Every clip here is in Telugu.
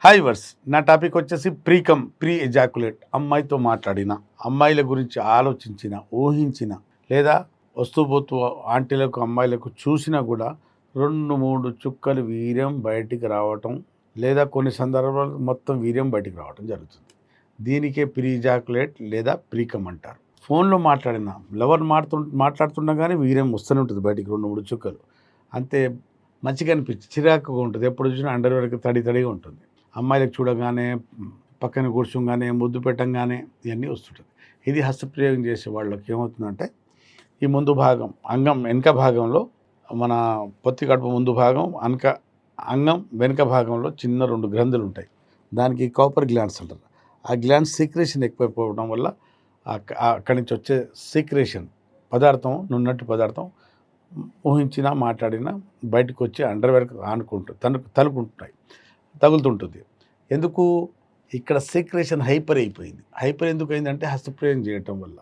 హాయ్ వర్స్ నా టాపిక్ వచ్చేసి ప్రీ ఎజాకులేట్. అమ్మాయితో మాట్లాడిన, అమ్మాయిల గురించి ఆలోచించిన, ఊహించిన, లేదా వస్తూ ఆంటీలకు అమ్మాయిలకు చూసినా కూడా 2-3 చుక్కలు వీర్యం బయటికి రావటం, లేదా కొన్ని సందర్భాలు మొత్తం వీర్యం బయటికి రావటం జరుగుతుంది. దీనికే ప్రీ ఎజాకులేట్ లేదా ప్రీకమ్ అంటారు. ఫోన్లో మాట్లాడిన లవర్ మాట్లాడుతుండగానే వీర్యం వస్తూనే ఉంటుంది బయటికి 2-3 చుక్కలు. అంతే మంచిగా అనిపించి చిరాకుగా ఉంటుంది. ఎప్పుడు చూసినా అండర్వేర్కి తడిగా ఉంటుంది. అమ్మాయిలకు చూడగానే, పక్కన కూర్చోగానే, ముద్దు పెట్టంగానే ఇవన్నీ వస్తుంటుంది. ఇది హస్తప్రయోగం చేసే వాళ్ళకి ఏమవుతుందంటే, ఈ ముందు భాగం అంగం వెనుక భాగంలో, మన పొత్తి కడుపు ముందు భాగం అంగం వెనుక భాగంలో చిన్న 2 గ్రంథులు ఉంటాయి. దానికి కాపర్ గ్లాండ్స్ అంటారు. ఆ గ్లాండ్స్ సీక్రేషన్ ఎక్కువైపోవడం వల్ల అక్కడి నుంచి వచ్చే సీక్రేషన్ పదార్థం, నున్నటి పదార్థం ఊహించినా మాట్లాడినా బయటకు వచ్చి అండర్వేర్కి తగులుతుంటుంది. ఎందుకు? ఇక్కడ సీక్రేషన్ హైపర్ అయిపోయింది. హైపర్ ఎందుకు అయిందంటే హస్తప్రయోగం చేయటం వల్ల.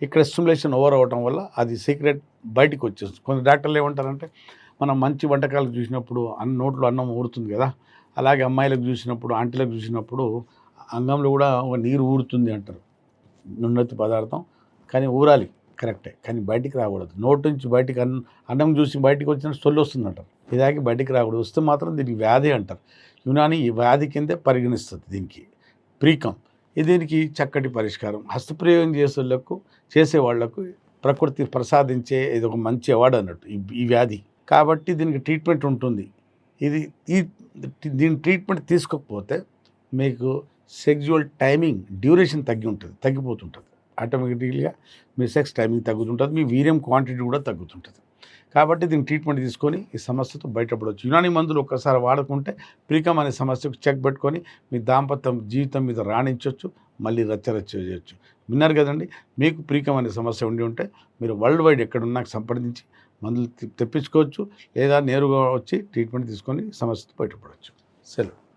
ఇక్కడ స్టిమ్యులేషన్ ఓవర్ అవ్వటం వల్ల అది సీక్రెట్ బయటకు వచ్చేస్తుంది. కొంత డాక్టర్లు ఏమంటారంటే, మనం మంచి వంటకాలు చూసినప్పుడు నోట్లో అన్నం ఊరుతుంది కదా, అలాగే అమ్మాయిలకు చూసినప్పుడు, ఆంటీలకు చూసినప్పుడు అంగంలో కూడా ఒక నీరు ఊరుతుంది అంటారు. నున్నతి పదార్థం కానీ ఊరాలి, కరెక్టే, కానీ బయటికి రాకూడదు. నోటి నుంచి బయటికి అన్నం చూసి బయటికి వచ్చిన సొల్లు వస్తుంది అంటారు. ఇదాకి బయటికి రాకూడదు. వస్తే మాత్రం దీనికి వ్యాధి అంటారు. యునాని ఈ వ్యాధి కిందే పరిగణిస్తుంది దీనికి ప్రీకమ్. దీనికి చక్కటి పరిష్కారం హస్తప్రయోగం చేసేవాళ్లకు ప్రకృతి ప్రసాదించే ఇది ఒక మంచి అవార్డు అన్నట్టు ఈ వ్యాధి. కాబట్టి దీనికి ట్రీట్మెంట్ ఉంటుంది. దీని ట్రీట్మెంట్ తీసుకోకపోతే మీకు సెక్జువల్ టైమింగ్ డ్యూరేషన్ తగ్గిపోతుంటుంది. ఆటోమేటిక్గా మీ సెక్స్ టైమింగ్ తగ్గుతుంటుంది, మీ వీర్యం క్వాంటిటీ కూడా తగ్గుతుంటుంది. కాబట్టి దీన్ని ట్రీట్మెంట్ తీసుకొని ఈ సమస్యతో బయటపడవచ్చు. యునాని మందులు ఒక్కసారి వాడుకుంటే ప్రీకమ్ అనే సమస్యకు చెక్ పెట్టుకొని మీ దాంపత్యం జీవితం మీద రాణించవచ్చు, మళ్ళీ రచ్చరచ్చ చేయొచ్చు. విన్నారు కదండి. మీకు ప్రీకమ్ అనే సమస్య ఉంటే మీరు వరల్డ్ వైడ్ ఎక్కడున్నా సంప్రదించి మందులు తెప్పించుకోవచ్చు, లేదా నేరుగా వచ్చి ట్రీట్మెంట్ తీసుకొని సమస్యతో బయటపడవచ్చు. సెలవు.